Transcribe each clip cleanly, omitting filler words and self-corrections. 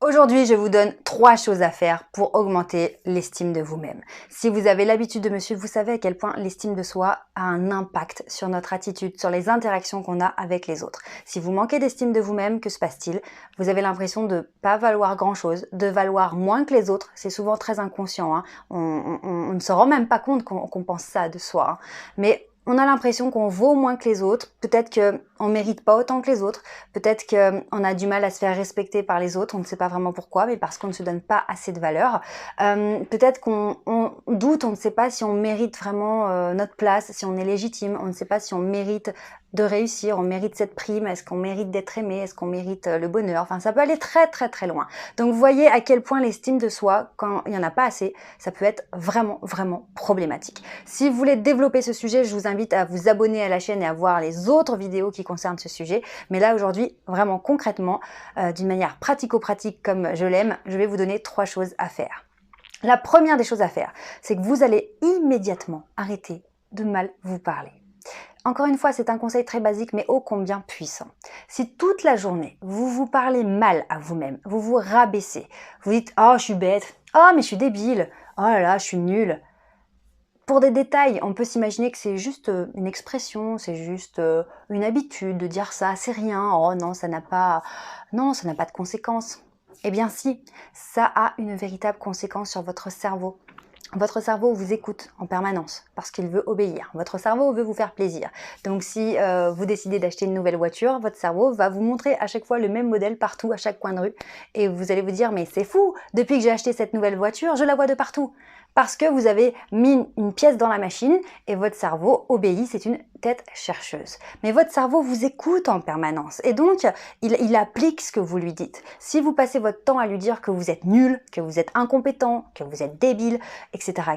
Aujourd'hui, je vous donne 3 choses à faire pour augmenter l'estime de vous-même. Si vous avez l'habitude de me suivre, vous savez à quel point l'estime de soi a un impact sur notre attitude, sur les interactions qu'on a avec les autres. Si vous manquez d'estime de vous-même, que se passe-t-il? Vous avez l'impression de pas valoir grand-chose, de valoir moins que les autres. C'est souvent très inconscient, hein. On ne se rend même pas compte qu'on pense ça de soi, hein. Mais on a l'impression qu'on vaut moins que les autres, peut-être qu'on ne mérite pas autant que les autres, peut-être qu'on a du mal à se faire respecter par les autres, on ne sait pas vraiment pourquoi, mais parce qu'on ne se donne pas assez de valeur. Peut-être qu'on doute, on ne sait pas si on mérite vraiment notre place, si on est légitime, on ne sait pas si on mérite de réussir, on mérite cette prime, est-ce qu'on mérite d'être aimé, est-ce qu'on mérite le bonheur, enfin ça peut aller très très très loin. Donc vous voyez à quel point l'estime de soi, quand il n'y en a pas assez, ça peut être vraiment vraiment problématique. Si vous voulez développer ce sujet, je vous invite à vous abonner à la chaîne et à voir les autres vidéos qui concernent ce sujet. Mais là aujourd'hui, vraiment concrètement, d'une manière pratico-pratique comme je l'aime, je vais vous donner 3 choses à faire. La première des choses à faire, c'est que vous allez immédiatement arrêter de mal vous parler. Encore une fois, c'est un conseil très basique, mais ô combien puissant. Si toute la journée, vous vous parlez mal à vous-même, vous vous rabaissez, vous dites « Oh, je suis bête. Oh, mais je suis débile. Oh là là, je suis nulle. » Pour des détails, on peut s'imaginer que c'est juste une expression, c'est juste une habitude de dire ça, c'est rien. Oh non, ça n'a pas de conséquences. Eh bien si, ça a une véritable conséquence sur votre cerveau. Votre cerveau vous écoute en permanence parce qu'il veut obéir. Votre cerveau veut vous faire plaisir. Donc si vous décidez d'acheter une nouvelle voiture, votre cerveau va vous montrer à chaque fois le même modèle partout, à chaque coin de rue. Et vous allez vous dire, mais c'est fou, depuis que j'ai acheté cette nouvelle voiture, je la vois de partout. Parce que vous avez mis une pièce dans la machine et votre cerveau obéit, c'est une tête chercheuse. Mais votre cerveau vous écoute en permanence et donc il applique ce que vous lui dites. Si vous passez votre temps à lui dire que vous êtes nul, que vous êtes incompétent, que vous êtes débile, etc.,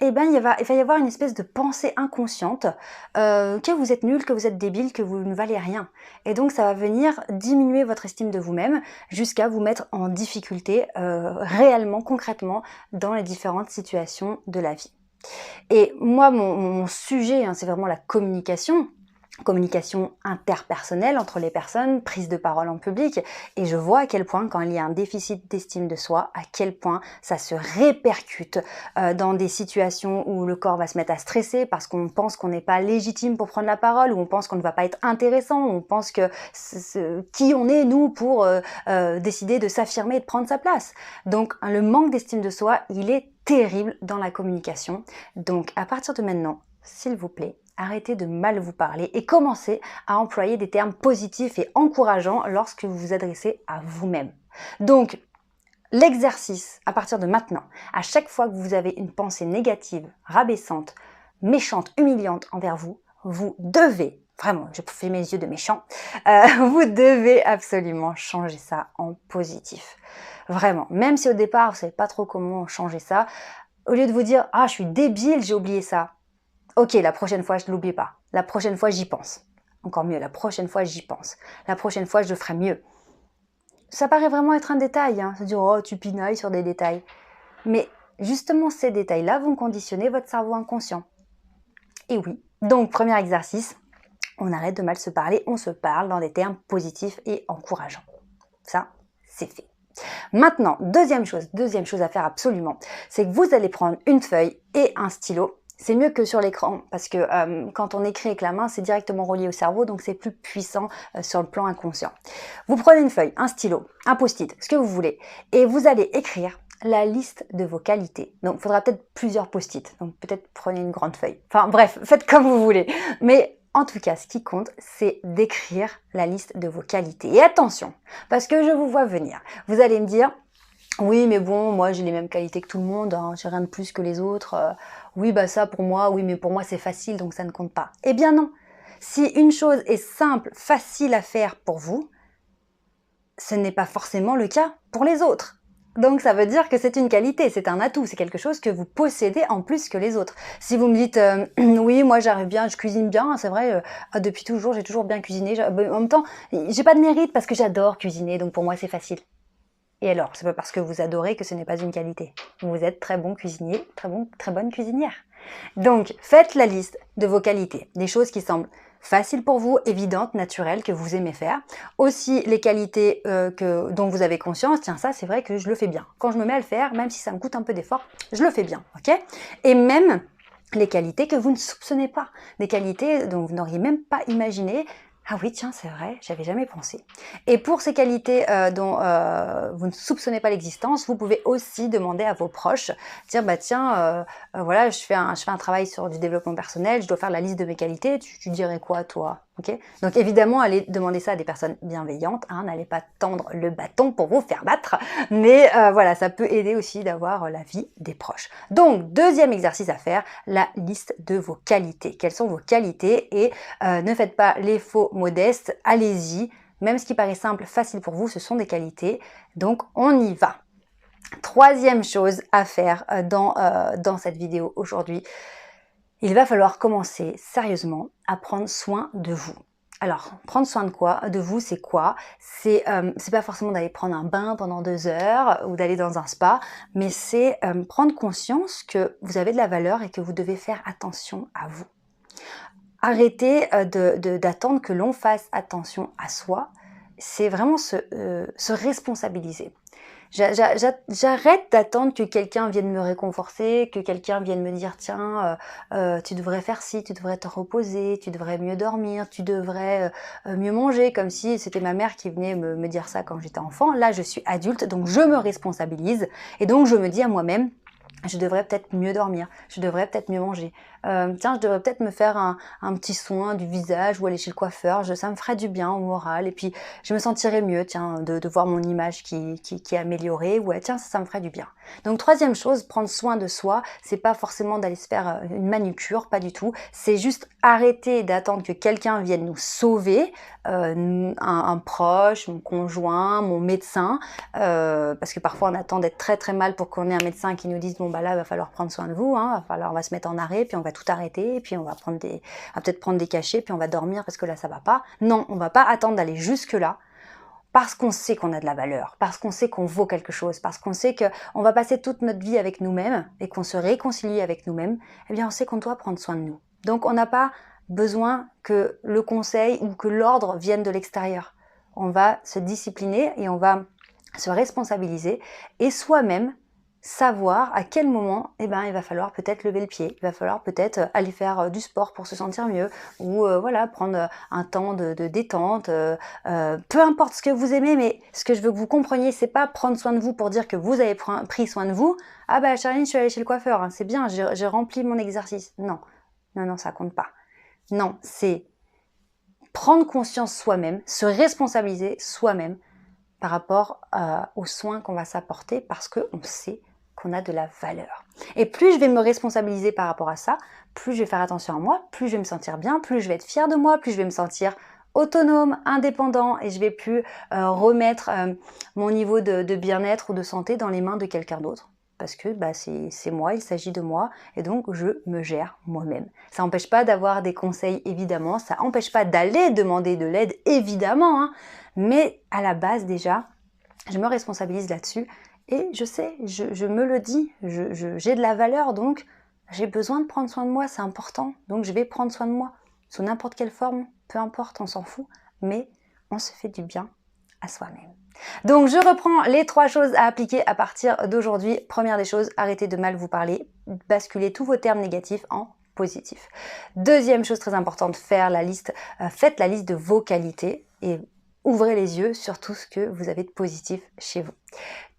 eh bien, il va y avoir une espèce de pensée inconsciente que vous êtes nul, que vous êtes débile, que vous ne valez rien. Et donc, ça va venir diminuer votre estime de vous-même jusqu'à vous mettre en difficulté réellement, concrètement, dans les différentes situations de la vie. Et moi, mon sujet, hein, c'est vraiment la communication interpersonnelle entre les personnes, prise de parole en public, et je vois à quel point quand il y a un déficit d'estime de soi, à quel point ça se répercute dans des situations où le corps va se mettre à stresser parce qu'on pense qu'on n'est pas légitime pour prendre la parole, où on pense qu'on ne va pas être intéressant, où on pense que qui on est nous pour décider de s'affirmer et de prendre sa place. Donc le manque d'estime de soi, il est terrible dans la communication. Donc à partir de maintenant, s'il vous plaît, arrêtez de mal vous parler et commencez à employer des termes positifs et encourageants lorsque vous vous adressez à vous-même. Donc, l'exercice, à partir de maintenant, à chaque fois que vous avez une pensée négative, rabaissante, méchante, humiliante envers vous, vous devez, vraiment, je fais mes yeux de méchant, vous devez absolument changer ça en positif. Vraiment, même si au départ, vous ne savez pas trop comment changer ça, au lieu de vous dire « Ah, je suis débile, j'ai oublié ça », ok, la prochaine fois, je ne l'oublie pas. La prochaine fois, j'y pense. Encore mieux, la prochaine fois, j'y pense. La prochaine fois, je le ferai mieux. Ça paraît vraiment être un détail, hein, se dire « Oh, tu pinailles sur des détails ». Mais justement, ces détails-là vont conditionner votre cerveau inconscient. Et oui, donc premier exercice, on arrête de mal se parler, on se parle dans des termes positifs et encourageants. Ça, c'est fait. Maintenant, deuxième chose à faire absolument, c'est que vous allez prendre une feuille et un stylo. C'est mieux que sur l'écran parce que quand on écrit avec la main, c'est directement relié au cerveau, donc c'est plus puissant sur le plan inconscient. Vous prenez une feuille, un stylo, un post-it, ce que vous voulez, et vous allez écrire la liste de vos qualités. Donc, il faudra peut-être plusieurs post-it, donc peut-être prenez une grande feuille. Enfin bref, faites comme vous voulez. Mais en tout cas, ce qui compte, c'est d'écrire la liste de vos qualités. Et attention, parce que je vous vois venir. Vous allez me dire... Oui, mais bon, moi j'ai les mêmes qualités que tout le monde, hein, j'ai rien de plus que les autres. Oui, bah ça pour moi, oui, mais pour moi c'est facile, donc ça ne compte pas. Eh bien non. Si une chose est simple, facile à faire pour vous, ce n'est pas forcément le cas pour les autres. Donc ça veut dire que c'est une qualité, c'est un atout, c'est quelque chose que vous possédez en plus que les autres. Si vous me dites oui, moi j'arrive bien, je cuisine bien, c'est vrai, depuis toujours j'ai toujours bien cuisiné. En même temps, j'ai pas de mérite parce que j'adore cuisiner, donc pour moi c'est facile. Et alors, c'est pas parce que vous adorez que ce n'est pas une qualité. Vous êtes très bon cuisinier, très bonne cuisinière. Donc, faites la liste de vos qualités, des choses qui semblent faciles pour vous, évidentes, naturelles, que vous aimez faire. Aussi les qualités dont vous avez conscience, tiens ça c'est vrai que je le fais bien. Quand je me mets à le faire, même si ça me coûte un peu d'effort, je le fais bien, ok? Et même les qualités que vous ne soupçonnez pas, des qualités dont vous n'auriez même pas imaginé. Ah oui, tiens, c'est vrai, j'avais jamais pensé. Et pour ces qualités dont vous ne soupçonnez pas l'existence, vous pouvez aussi demander à vos proches, dire bah tiens, voilà, je fais un travail sur du développement personnel, je dois faire la liste de mes qualités, tu dirais quoi toi? Okay. Donc évidemment, allez demander ça à des personnes bienveillantes, hein, n'allez pas tendre le bâton pour vous faire battre, mais voilà, ça peut aider aussi d'avoir l'avis des proches. Donc, deuxième exercice à faire, la liste de vos qualités. Quelles sont vos qualités? Et ne faites pas les faux modestes, allez-y. Même ce qui paraît simple, facile pour vous, ce sont des qualités. Donc, on y va. Troisième chose à faire dans cette vidéo aujourd'hui, il va falloir commencer sérieusement à prendre soin de vous. Alors, prendre soin de quoi? De vous, c'est quoi? C'est pas forcément d'aller prendre un bain pendant 2 heures ou d'aller dans un spa, mais c'est prendre conscience que vous avez de la valeur et que vous devez faire attention à vous. Arrêtez d'attendre que l'on fasse attention à soi, c'est vraiment se responsabiliser. J'arrête d'attendre que quelqu'un vienne me réconforter, que quelqu'un vienne me dire tiens, tu devrais faire ci, tu devrais te reposer, tu devrais mieux dormir, tu devrais mieux manger, comme si c'était ma mère qui venait me dire ça quand j'étais enfant. Là, je suis adulte, donc je me responsabilise et donc je me dis à moi-même, je devrais peut-être mieux dormir, je devrais peut-être mieux manger. Tiens, je devrais peut-être me faire un petit soin du visage ou aller chez le coiffeur, ça me ferait du bien au moral et puis je me sentirais mieux, tiens, de voir mon image qui est améliorée, ouais, tiens, ça me ferait du bien. Donc troisième chose, prendre soin de soi, c'est pas forcément d'aller se faire une manucure, pas du tout, c'est juste arrêter d'attendre que quelqu'un vienne nous sauver, un proche, mon conjoint, mon médecin, parce que parfois on attend d'être très très mal pour qu'on ait un médecin qui nous dise bon bah là il va falloir prendre soin de vous, hein, on va se mettre en arrêt, puis on va tout arrêter, et puis on va peut-être prendre des cachets, puis on va dormir parce que là ça va pas. Non, on va pas attendre d'aller jusque là. Parce qu'on sait qu'on a de la valeur, parce qu'on sait qu'on vaut quelque chose, parce qu'on sait qu'on va passer toute notre vie avec nous-mêmes et qu'on se réconcilie avec nous-mêmes, eh bien on sait qu'on doit prendre soin de nous. Donc on n'a pas besoin que le conseil ou que l'ordre vienne de l'extérieur. On va se discipliner et on va se responsabiliser et soi-même savoir à quel moment il va falloir peut-être lever le pied, il va falloir peut-être aller faire du sport pour se sentir mieux ou voilà, prendre un temps de détente, peu importe ce que vous aimez, mais ce que je veux que vous compreniez, c'est pas prendre soin de vous pour dire que vous avez pris soin de vous. Ah bah Charline, je suis allée chez le coiffeur, hein, c'est bien, j'ai rempli mon exercice. Non, ça compte pas. Non, c'est prendre conscience soi-même, se responsabiliser soi-même par rapport aux soins qu'on va s'apporter parce qu'on sait qu'on a de la valeur. Et plus je vais me responsabiliser par rapport à ça, plus je vais faire attention à moi, plus je vais me sentir bien, plus je vais être fière de moi, plus je vais me sentir autonome, indépendant et je vais plus remettre mon niveau de bien-être ou de santé dans les mains de quelqu'un d'autre. Parce que c'est moi, il s'agit de moi et donc je me gère moi-même. Ça n'empêche pas d'avoir des conseils évidemment, ça n'empêche pas d'aller demander de l'aide évidemment, hein, mais à la base déjà, je me responsabilise là-dessus et je sais, je me le dis, j'ai de la valeur donc j'ai besoin de prendre soin de moi, c'est important, donc je vais prendre soin de moi sous n'importe quelle forme, peu importe, on s'en fout, mais on se fait du bien à soi-même. Donc je reprends les 3 choses à appliquer à partir d'aujourd'hui. Première des choses, arrêtez de mal vous parler, basculez tous vos termes négatifs en positifs. Deuxième chose très importante, faites la liste de vos qualités et ouvrez les yeux sur tout ce que vous avez de positif chez vous.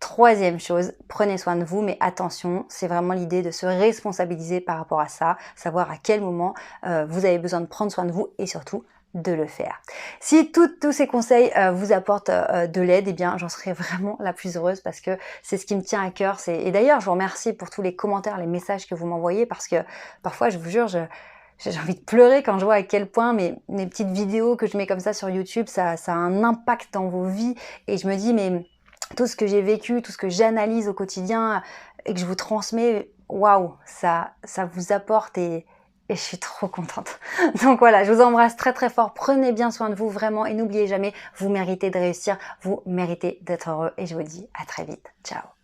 Troisième chose, prenez soin de vous, mais attention, c'est vraiment l'idée de se responsabiliser par rapport à ça, savoir à quel moment vous avez besoin de prendre soin de vous et surtout de le faire. Si tous ces conseils vous apportent de l'aide, eh bien j'en serais vraiment la plus heureuse parce que c'est ce qui me tient à cœur. Et d'ailleurs, je vous remercie pour tous les commentaires, les messages que vous m'envoyez parce que parfois, je vous jure, j'ai envie de pleurer quand je vois à quel point mes petites vidéos que je mets comme ça sur YouTube, ça a un impact dans vos vies. Et je me dis, mais tout ce que j'ai vécu, tout ce que j'analyse au quotidien et que je vous transmets, waouh, ça vous apporte et je suis trop contente. Donc voilà, je vous embrasse très très fort. Prenez bien soin de vous vraiment et n'oubliez jamais, vous méritez de réussir, vous méritez d'être heureux et je vous dis à très vite. Ciao.